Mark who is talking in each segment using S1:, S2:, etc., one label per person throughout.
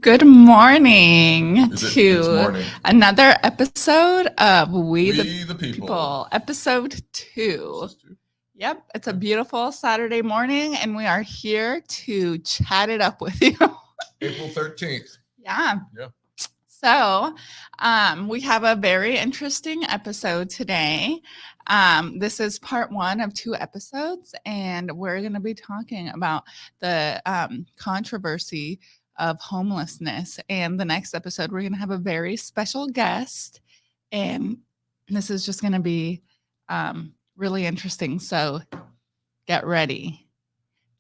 S1: Good morning
S2: It's
S1: to
S2: morning.
S1: another episode of
S2: We the people.
S1: episode 2. Yep, it's a beautiful Saturday morning, and we are here to chat it up with you.
S2: April 13th.
S1: Yeah.
S2: Yeah.
S1: So, we have a very interesting episode today. This is part 1 of 2 episodes, and we're going to be talking about the controversy of homelessness. And the next episode, we're going to have a very special guest, and this is just going to be really interesting. So, get ready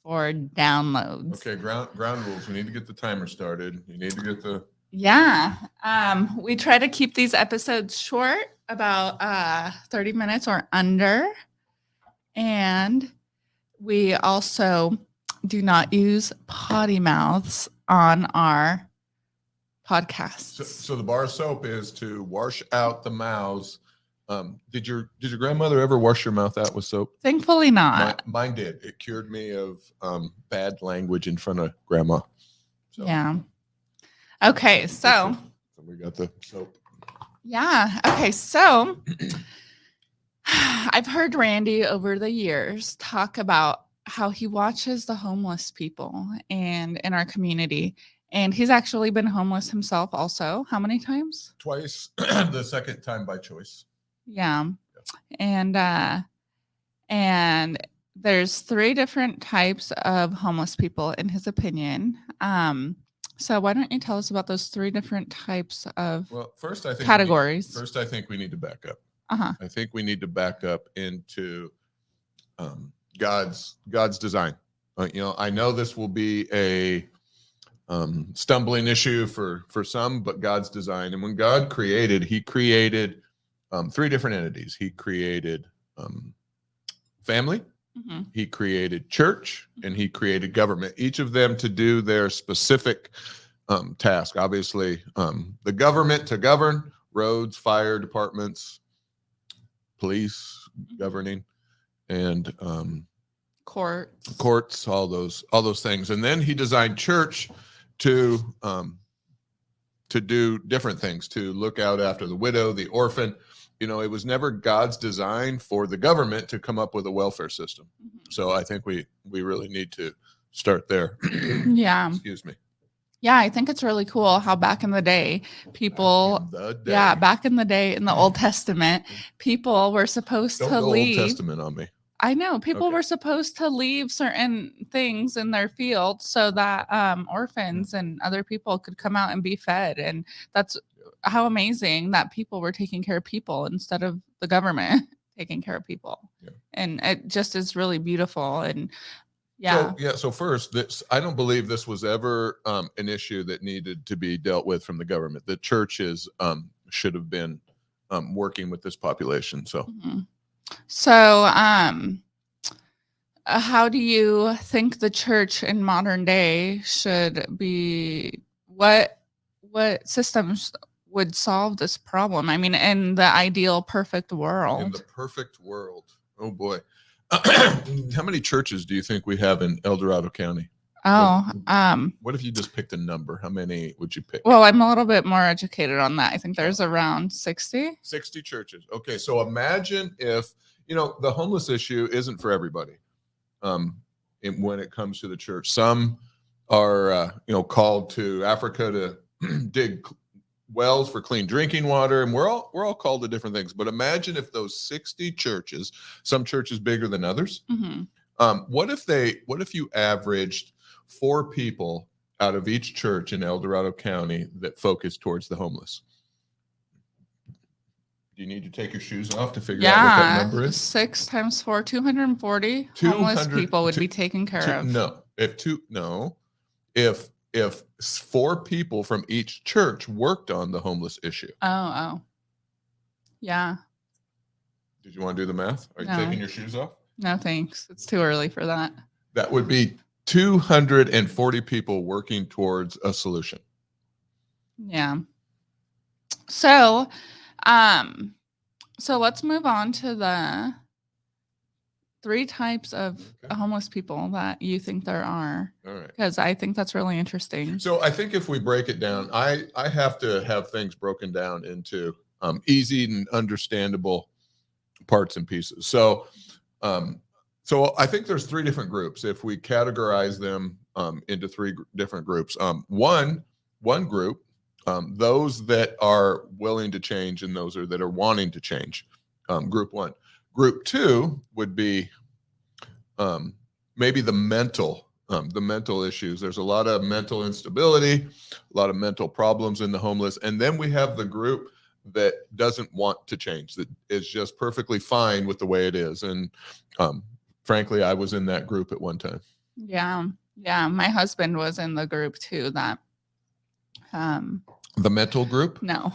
S1: for downloads.
S2: Okay, ground rules. We need to get the timer started. You need to get the
S1: Yeah. We try to keep these episodes short, about 30 minutes or under. And we also do not use potty mouths on our podcasts.
S2: So the bar of soap is to wash out the mouths. Did your grandmother ever wash your mouth out with soap?
S1: Thankfully not.
S2: Mine did. It cured me of bad language in front of grandma.
S1: So. Yeah. Okay, so
S2: we got the soap.
S1: Yeah. Okay, so I've heard Randy over the years talk about how he watches the homeless people and in our community. And he's actually been homeless himself also. How many times?
S2: Twice. The second time by choice.
S1: Yeah. And there's 3 different types of homeless people in his opinion. So why don't you tell us about those 3 different types of categories?
S2: First, I think we need to back up.
S1: Uh-huh.
S2: I think we need to back up into God's design. I know this will be a stumbling issue for some, but God's design. And when God created, He created 3 different entities. He created family. Mm-hmm. He created church, and He created government, each of them to do their specific task. Obviously, the government to govern roads, fire departments, police, governing, and courts, all those things. And then He designed church to do different things, to look out after the widow, the orphan. It was never God's design for the government to come up with a welfare system. So I think we really need to start there.
S1: Yeah.
S2: Excuse me.
S1: Yeah, I think it's really cool how back in the day, back in the day in the Old Testament, people were supposed to leave.
S2: Old Testament on me.
S1: I know people were supposed to leave certain things in their field so that orphans and other people could come out and be fed. And that's how amazing that people were taking care of people instead of the government taking care of people. Yeah. And it just is really beautiful. And
S2: So first, I don't believe this was ever an issue that needed to be dealt with from the government. The churches should have been working with this population. So.
S1: Mm-hmm. So, how do you think the church in modern day should be? What systems would solve this problem? I mean, in the ideal perfect world.
S2: In the perfect world. Oh boy. How many churches do you think we have in El Dorado County? What if you just picked a number? How many would you pick?
S1: Well, I'm a little bit more educated on that. I think there's around 60.
S2: 60 churches. Okay, so imagine if, the homeless issue isn't for everybody. When it comes to the church, some are, called to Africa to dig wells for clean drinking water, and we're all called to different things. But imagine if those 60 churches, some churches bigger than others, what if you averaged 4 people out of each church in El Dorado County that focus towards the homeless? Do you need to take your shoes off to figure out what that number is?
S1: 6 times 4, 240 homeless people would be taken care of.
S2: No, if 4 people from each church worked on the homeless issue.
S1: Oh. Yeah.
S2: Did you want to do the math? Are you taking your shoes off?
S1: No, thanks. It's too early for that.
S2: That would be 240 people working towards a solution.
S1: Yeah. So let's move on to 3 types of
S2: Okay.
S1: homeless people that you think there are,
S2: All right.
S1: because I think that's really interesting.
S2: So I think if we break it down, I have to have things broken down into easy and understandable parts and pieces. Um, so I think there's 3 different groups if we categorize them into 3 different groups. One group, those that are willing to change, and those are that are wanting to change. Group 1. Group 2 would be maybe the mental issues. There's a lot of mental instability, a lot of mental problems in the homeless, and then we have the group that doesn't want to change, that is just perfectly fine with the way it is. And frankly, I was in that group at one time.
S1: Yeah. Yeah. My husband was in the group too that,
S2: The mental group?
S1: no.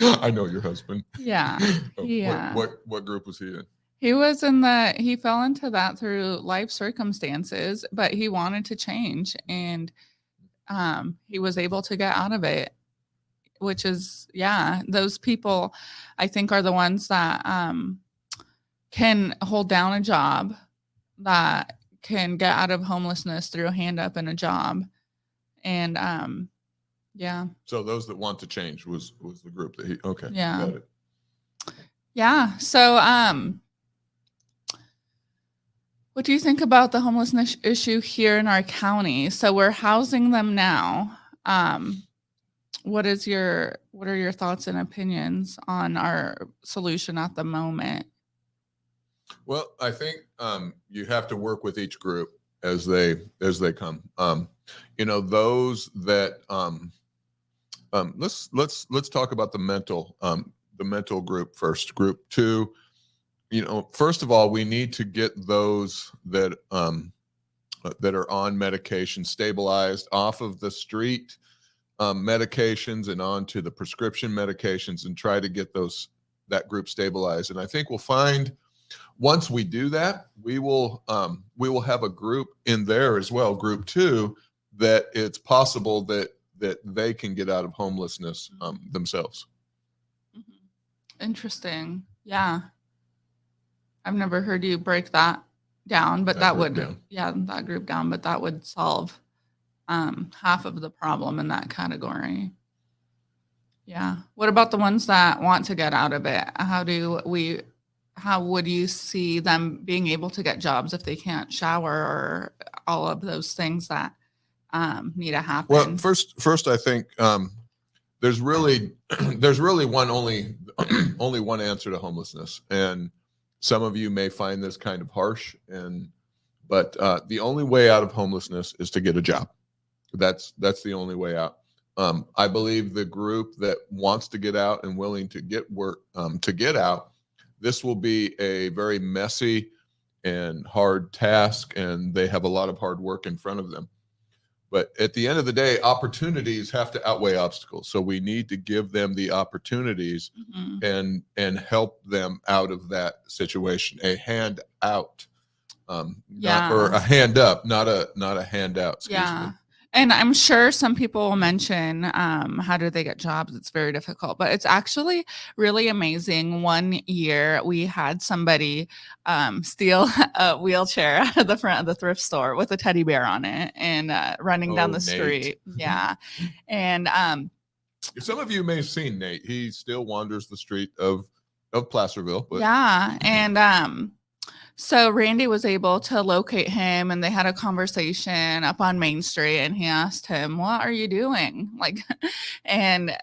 S2: I know your husband.
S1: Yeah.
S2: Oh,
S1: Yeah.
S2: What group was he in?
S1: He fell into that through life circumstances, but he wanted to change, and he was able to get out of it, which is, yeah, those people I think are the ones that can hold down a job, that can get out of homelessness through a hand up and a job. And yeah.
S2: So those that want to change was the group that he, okay.
S1: Yeah.
S2: Got it.
S1: Yeah. So what do you think about the homelessness issue here in our county? So we're housing them now. What are your thoughts and opinions on our solution at the moment?
S2: Well, I think you have to work with each group as they come. Those that let's talk about the mental group first. Group 2. First of all, we need to get those that are on medication stabilized off of the street medications and onto the prescription medications, and try to get that group stabilized. And I think we'll find, once we do that, we will have a group in there as well, group 2, that it's possible that they can get out of homelessness themselves.
S1: Interesting. Yeah. I've never heard you break that down, but that group down, but that would solve half of the problem in that category. Yeah. What about the ones that want to get out of it? How would you see them being able to get jobs if they can't shower, or all of those things that need to happen?
S2: Well, first, I think there's really only one answer to homelessness, and some of you may find this kind of harsh, but the only way out of homelessness is to get a job. That's the only way out. I believe the group that wants to get out and willing to get work to get out, this will be a very messy and hard task, and they have a lot of hard work in front of them. But at the end of the day, opportunities have to outweigh obstacles. So we need to give them the opportunities and help them out of that situation. A hand out, or a hand up, not a handout. Excuse me.
S1: And I'm sure some people will mention, how do they get jobs? It's very difficult, but it's actually really amazing. One year we had somebody steal a wheelchair out of the front of the thrift store with a teddy bear on it, and running down the street. Yeah. And
S2: some of you may have seen Nate. He still wanders the street of Placerville. But.
S1: Yeah. And so Randy was able to locate him, and they had a conversation up on Main Street, and he asked him, "What are you doing? And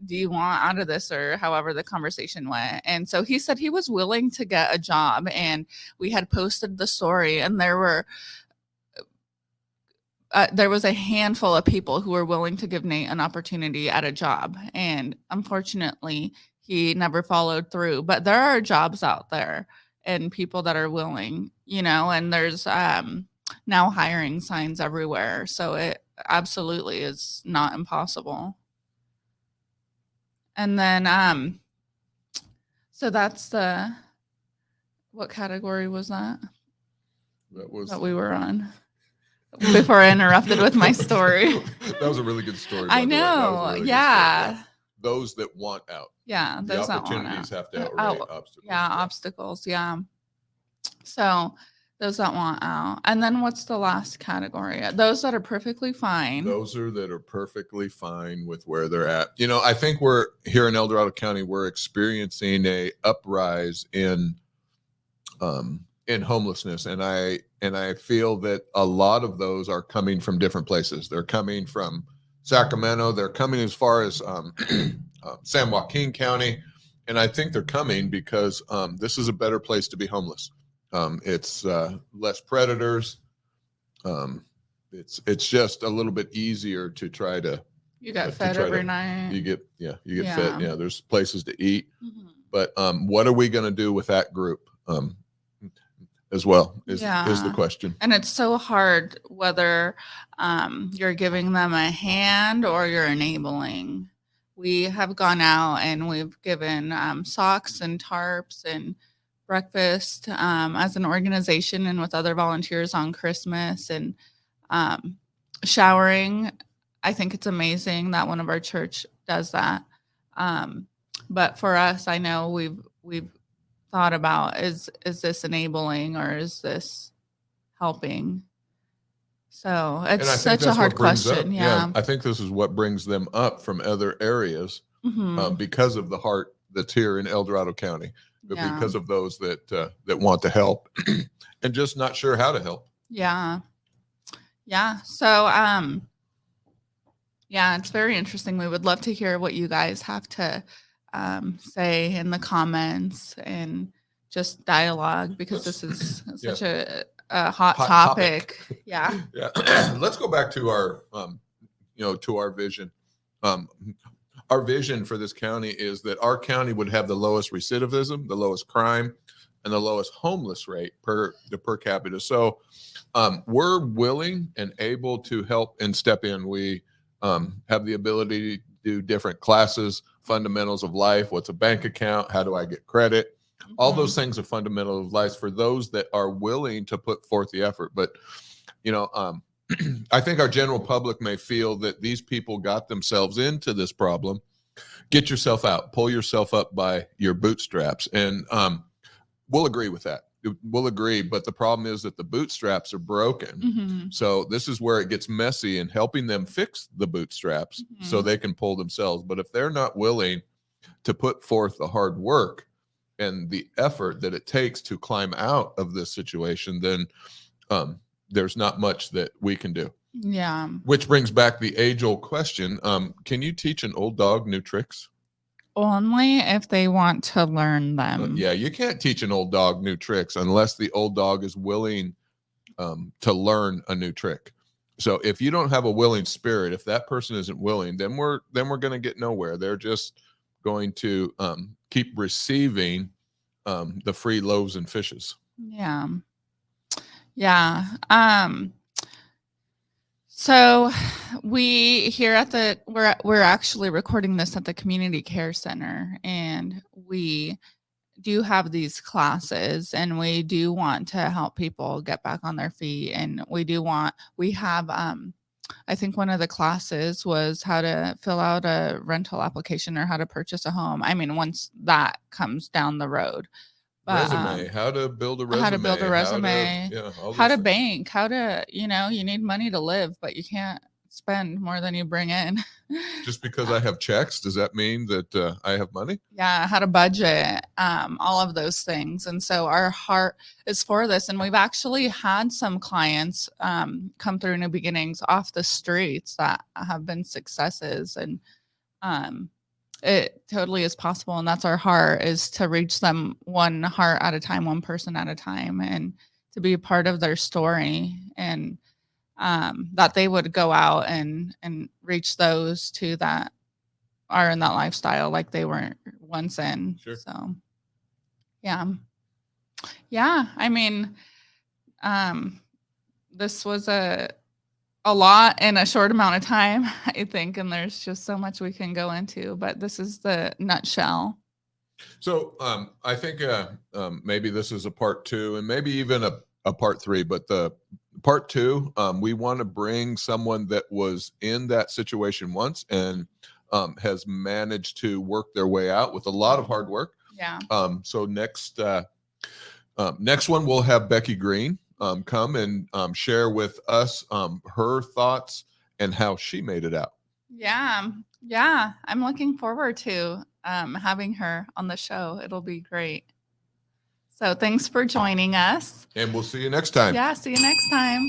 S1: do you want out of this?" or however the conversation went. And so he said he was willing to get a job, and we had posted the story, and there was a handful of people who were willing to give Nate an opportunity at a job. And unfortunately, he never followed through. But there are jobs out there and people that are willing, and there's now hiring signs everywhere. So it absolutely is not impossible. And then, so that's what category was that? That we were on before I interrupted with my story.
S2: That was a really good story.
S1: I know.
S2: Really
S1: yeah.
S2: Those that want out.
S1: Yeah.
S2: The opportunities have to outweigh obstacles.
S1: Yeah. Obstacles. Yeah. So those that want out. And then what's the last category? Those that are perfectly fine.
S2: Those are that are perfectly fine with where they're at. You know, I think we're here in El Dorado County, we're experiencing a uprise in homelessness, and I feel that a lot of those are coming from different places. They're coming from Sacramento. They're coming as far as San Joaquin County, and I think they're coming because this is a better place to be homeless. It's less predators. It's just a little bit easier to try to.
S1: You get fed every night.
S2: You get fed. Yeah, there's places to eat.
S1: Mhm.
S2: But what are we going to do with that group as well is the question.
S1: And it's so hard whether you're giving them a hand or you're enabling. We have gone out and we've given socks and tarps and breakfast as an organization and with other volunteers on Christmas, and showering. I think it's amazing that one of our church does that. But for us, I know we've thought about, is this enabling or is this helping? So it's such a hard question. Yeah.
S2: I think this is what brings them up from other areas because of the heart that's here in El Dorado County, but because of those that want to help and just not sure how to help.
S1: Yeah. Yeah. So, yeah, it's very interesting. We would love to hear what you guys have to say in the comments and just dialogue, because this is such a hot topic. Yeah.
S2: Yeah. Let's go back to our, to our vision. Our vision for this county is that our county would have the lowest recidivism, the lowest crime, and the lowest homeless rate per capita. So we're willing and able to help and step in. We have the ability to do different classes, fundamentals of life. What's a bank account? How do I get credit? All those things are fundamental of life for those that are willing to put forth the effort. But, I think our general public may feel that these people got themselves into this problem. Get yourself out, pull yourself up by your bootstraps. And we'll agree with that. We'll agree. But the problem is that the bootstraps are broken. So this is where it gets messy in helping them fix the bootstraps so they can pull themselves. But if they're not willing to put forth the hard work and the effort that it takes to climb out of this situation, then there's not much that we can do.
S1: Yeah.
S2: Which brings back the age-old question. Can you teach an old dog new tricks?
S1: Only if they want to learn them.
S2: Yeah, you can't teach an old dog new tricks unless the old dog is willing to learn a new trick. So if you don't have a willing spirit, if that person isn't willing, then we're going to get nowhere. They're just going to keep receiving the free loaves and fishes.
S1: Yeah. Yeah. So we here at we're actually recording this at the community care center, and we do have these classes, and we do want to help people get back on their feet. And we have, I think one of the classes was how to fill out a rental application or how to purchase a home. I mean, once that comes down the road. But,
S2: resume, how to build a resume,
S1: how to build a resume, how to
S2: things.
S1: bank, how to, you need money to live, but you can't spend more than you bring in.
S2: Just because I have checks, does that mean that I have money?
S1: Yeah, how to budget, all of those things. And so our heart is for this. And we've actually had some clients come through New Beginnings off the streets that have been successes. And it totally is possible. And that's our heart, is to reach them one heart at a time, one person at a time, and to be a part of their story, and that they would go out and reach those too that are in that lifestyle like they weren't once in.
S2: Sure.
S1: So yeah. I mean, this was a lot in a short amount of time, I think, and there's just so much we can go into, but this is the nutshell.
S2: So I think maybe this is a part 2 and maybe even a part 3, but the part 2, we want to bring someone that was in that situation once and has managed to work their way out with a lot of hard work.
S1: Yeah.
S2: So next Next one, we'll have Becky Green come and share with us her thoughts and how she made it out.
S1: Yeah. Yeah. I'm looking forward to having her on the show. It'll be great. So thanks for joining us.
S2: And we'll see you next time.
S1: Yeah. See you next time.